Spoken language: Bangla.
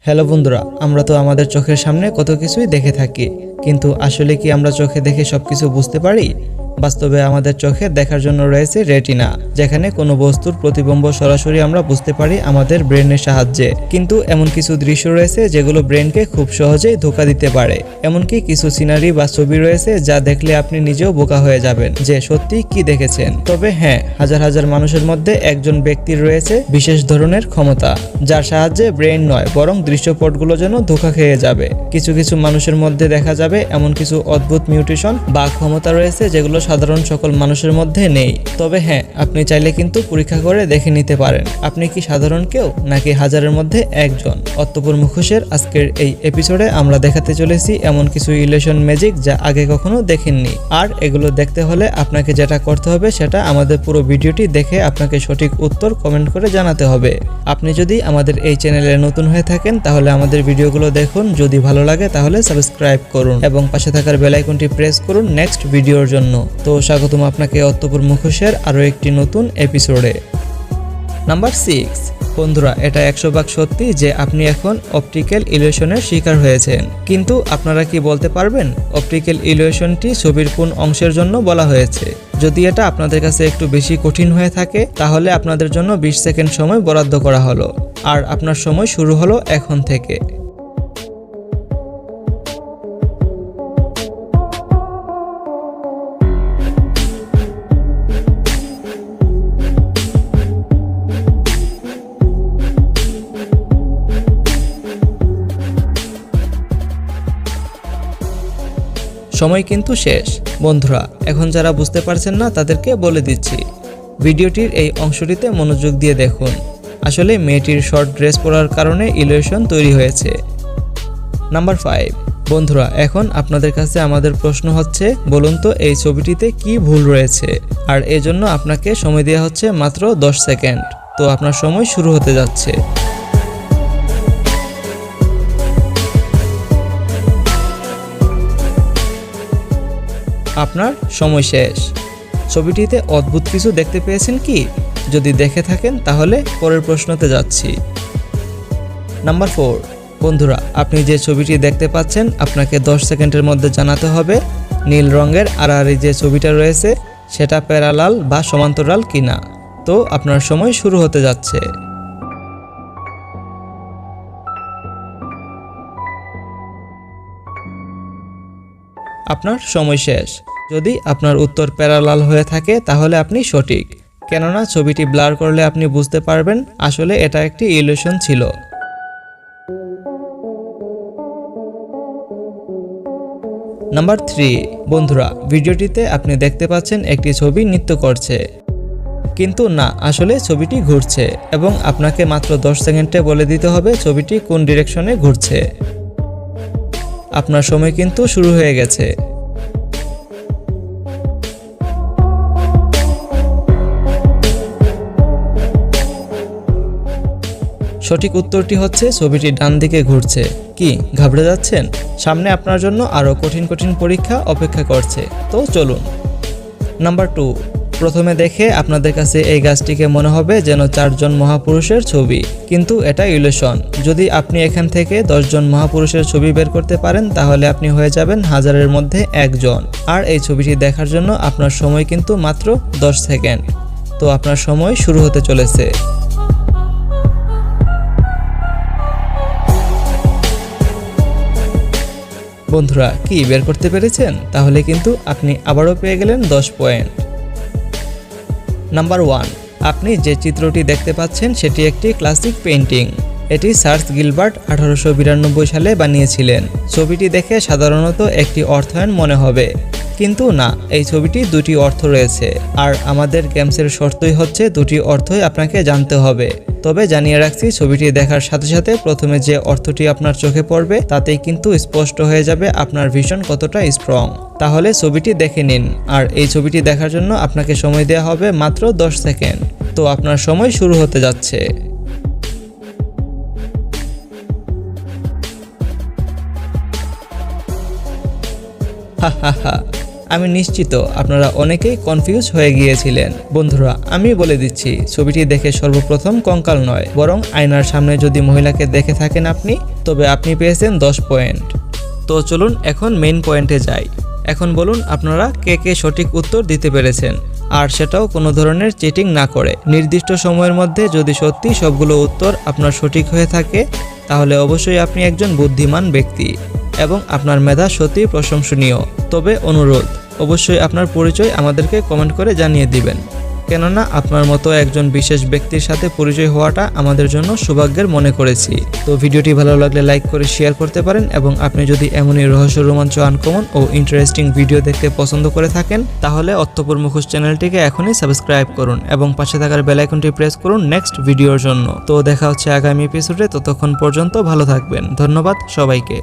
হ্যালো বন্ধুরা, আমরা তো আমাদের চোখের সামনে কত কিছুই দেখে থাকি, কিন্তু আসলে কি আমরা চোখে দেখে সবকিছু বুঝতে পারি? বাস্তবে আমাদের চোখে দেখার জন্য রয়েছে রেটিনা, যেখানে কোনো বস্তুর প্রতিবিম্ব সরাসরি আমরা বুঝতে পারি আমাদের ব্রেনের সাহায্যে। কিন্তু এমন কিছু দৃশ্য রয়েছে যেগুলো ব্রেনকে খুব সহজেই ধোঁকা দিতে পারে। এমনকি কিছু সিনারি বা ছবি রয়েছে যা দেখলে আপনি নিজেও বোকা হয়ে যাবেন যে সত্যি কি দেখেছেন। তবে হ্যাঁ, হাজার হাজার মানুষের মধ্যে একজন ব্যক্তির রয়েছে বিশেষ ধরনের ক্ষমতা, যার সাহায্যে ব্রেন নয় বরং দৃশ্যপটগুলো যেন ধোঁকা খেয়ে যাবে। কিছু কিছু মানুষের মধ্যে দেখা যাবে এমন কিছু অদ্ভুত মিউটেশন বা ক্ষমতা রয়েছে যেগুলো সাধারণ সকল মানুষের মধ্যে নেই। তবে হ্যাঁ, আপনি চাইলে কিন্তু পরীক্ষা করে দেখে নিতে পারেন আপনি কি সাধারণ কেউ নাকি হাজারের মধ্যে একজন। অতঃপর মুখোশের আজকের এই এপিসোডে আমরা দেখাতে চলেছি এমন কিছু ইলিউশন ম্যাজিক যা আগে কখনো দেখেননি। আর এগুলো দেখতে হলে আপনাকে যেটা করতে হবে সেটা আমাদের পুরো ভিডিওটি দেখে আপনাকে সঠিক উত্তর কমেন্ট করে জানাতে হবে। আপনি যদি আমাদের এই চ্যানেলে নতুন হয়ে থাকেন তাহলে আমাদের ভিডিওগুলো দেখুন, যদি ভালো লাগে তাহলে সাবস্ক্রাইব করুন এবং পাশে থাকার বেল আইকনটি প্রেস করুন নেক্সট ভিডিওর জন্য। তো স্বাগতম আপনাকে অতঃপর মুখোশের আরও একটি নতুন এপিসোডে। নাম্বার 6। বন্ধুরা, এটা 100% সত্যি যে আপনি এখন অপটিক্যাল ইলিউশনের শিকার হয়েছেন। কিন্তু আপনারা কি বলতে পারবেন অপটিক্যাল ইলিউশনটি ছবির কোন অংশের জন্য বলা হয়েছে? যদি এটা আপনাদের কাছে একটু বেশি কঠিন হয়ে থাকে তাহলে আপনাদের জন্য 20 সেকেন্ড সময় বরাদ্দ করা হলো, আর আপনার সময় শুরু হলো এখন থেকে। সময় কিন্তু শেষ। বন্ধুরা, এখন যারা বুঝতে পারছেন না তাদেরকে বলে দিচ্ছি, ভিডিওটির এই অংশটিতে মনোযোগ দিয়ে দেখুন। আসলে মেয়েটির শর্ট ড্রেস পরার কারণে ইলিউশন তৈরি হয়েছে। নাম্বার 5। বন্ধুরা, এখন আপনাদের কাছে আমাদের প্রশ্ন হচ্ছে, বলুন তো এই ছবিটিতে কি ভুল রয়েছে? আর এজন্য আপনাকে সময় দেওয়া হচ্ছে মাত্র 10 সেকেন্ড। তো আপনার সময় শুরু হতে যাচ্ছে। আপনার সময় শেষ। ছবিটিতে অদ্ভুত কিছু দেখতে পেয়েছেন কি? যদি দেখে থাকেন তাহলে পরের প্রশ্নতে যাচ্ছি। নাম্বার 4। বন্ধুরা, আপনি যে ছবিটি দেখতে পাচ্ছেন আপনাকে 10 সেকেন্ডের মধ্যে জানাতে হবে নীল রঙের আড়াআড়ি যে ছবিটা রয়েছে সেটা প্যারালাল বা সমান্তরাল কিনা। তো আপনার সময় শুরু হতে যাচ্ছে। আপনার সময় শেষ। যদি আপনার উত্তর প্যারালাল হয়ে থাকে তাহলে আপনি সঠিক, কেননা ছবিটি ব্লার করলে আপনি বুঝতে পারবেন আসলে এটা একটি ইলিউশন ছিল। নাম্বার 3। বন্ধুরা, ভিডিওটিতে আপনি দেখতে পাচ্ছেন একটি ছবি নৃত্য করছে, কিন্তু না, আসলে ছবিটি ঘুরছে এবং আপনাকে মাত্র 10 সেকেন্ডে বলে দিতে হবে ছবিটি কোন ডিরেকশনে ঘুরছে। আপনার সময় কিন্তু শুরু হয়ে গেছে। সঠিক উত্তরটি হচ্ছে ছবিটি ডান দিকে ঘুরছে। কি ঘাবড়ে যাচ্ছেন? সামনে আপনার জন্য আরও কঠিন কঠিন পরীক্ষা অপেক্ষা করছে, তো চলুন। নাম্বার 2। প্রথমে দেখে আপনাদের কাছে এই গাছটিকে মনে হবে যেন 4 জন মহাপুরুষের ছবি, কিন্তু এটা ইলিউশন। যদি আপনি এখান থেকে 10 জন মহাপুরুষের ছবি বের করতে পারেন তাহলে আপনি হয়ে যাবেন হাজারের মধ্যে একজন। আর এই ছবিটি দেখার জন্য আপনার সময় কিন্তু মাত্র 10 সেকেন্ড। তো আপনার সময় শুরু হতে চলেছে। বন্ধুরা, কি বের করতে পেরেছেন? তাহলে কিন্তু আপনি আবারও পেয়ে গেলেন 10 পয়েন্ট। নাম্বার 1। আপনি যে চিত্রটি দেখতে পাচ্ছেন সেটি একটি ক্লাসিক পেইন্টিং। এটি চার্লস গিলবার্ট 1892 সালে বানিয়েছিলেন। ছবিটি দেখে সাধারণত একটি অর্থায়ন মনে হবে, কিন্তু না, এই ছবিটি দুটি অর্থ রয়েছে। আর আমাদের গেমসের শর্তই হচ্ছে দুটি অর্থই আপনাকে জানতে হবে। তবে জানিয়ে রাখছি, ছবিটি দেখার সাথে সাথে প্রথমে যে অর্থটি আপনার চোখে পড়বে তাতেই কিন্তু স্পষ্ট হয়ে যাবে আপনার ভিশন কতটা স্ট্রং। তাহলে ছবিটি দেখে নিন, আর এই ছবিটি দেখার জন্য আপনাকে সময় দেওয়া হবে মাত্র 10 সেকেন্ড। তো আপনার সময় শুরু হতে যাচ্ছে। আমি নিশ্চিত আপনারা অনেকেই কনফিউজ হয়ে গিয়েছিলেন। বন্ধুরা, আমি বলে দিচ্ছি, ছবিটি দেখে সর্বপ্রথম কঙ্কাল নয়, বরং আয়নার সামনে যদি মহিলাকে দেখে থাকেন আপনি, তবে আপনি পেয়েছেন 10 পয়েন্ট। তো চলুন এখন মেইন পয়েন্টে যাই। এখন বলুন আপনারা কে কে সঠিক উত্তর দিতে পেরেছেন, আর সেটাও কোনো ধরনের চিটিং না করে। নির্দিষ্ট সময়ের মধ্যে যদি সত্যি সবগুলো উত্তর আপনার সঠিক হয়ে থাকে, তাহলে অবশ্যই আপনি একজন বুদ্ধিমান ব্যক্তি এবং আপনার মেধা সত্যি প্রশংসনীয়। তবে অনুরোধ, অবশ্যই আপনার পরিচয় আমাদেরকে কমেন্ট করে জানিয়ে দিবেন, কেননা আপনার মতো একজন বিশেষ ব্যক্তির সাথে পরিচয় হওয়াটা আমাদের জন্য সৌভাগ্যের মনে করেছি। তো ভিডিওটি ভালো লাগলে লাইক করে শেয়ার করতে পারেন, এবং আপনি যদি এমনই রহস্য, রোমাঞ্চ, আনকমন ও ইন্টারেস্টিং ভিডিও দেখতে পছন্দ করে থাকেন, তাহলে অর্থপূর মুখোশ চ্যানেলটিকে এখনই সাবস্ক্রাইব করুন এবং পাশে থাকার বেল আইকনটি প্রেস করুন নেক্সট ভিডিওর জন্য। তো দেখা হচ্ছে আগামী এপিসোডে, ততক্ষণ পর্যন্ত ভালো থাকবেন। ধন্যবাদ সবাইকে।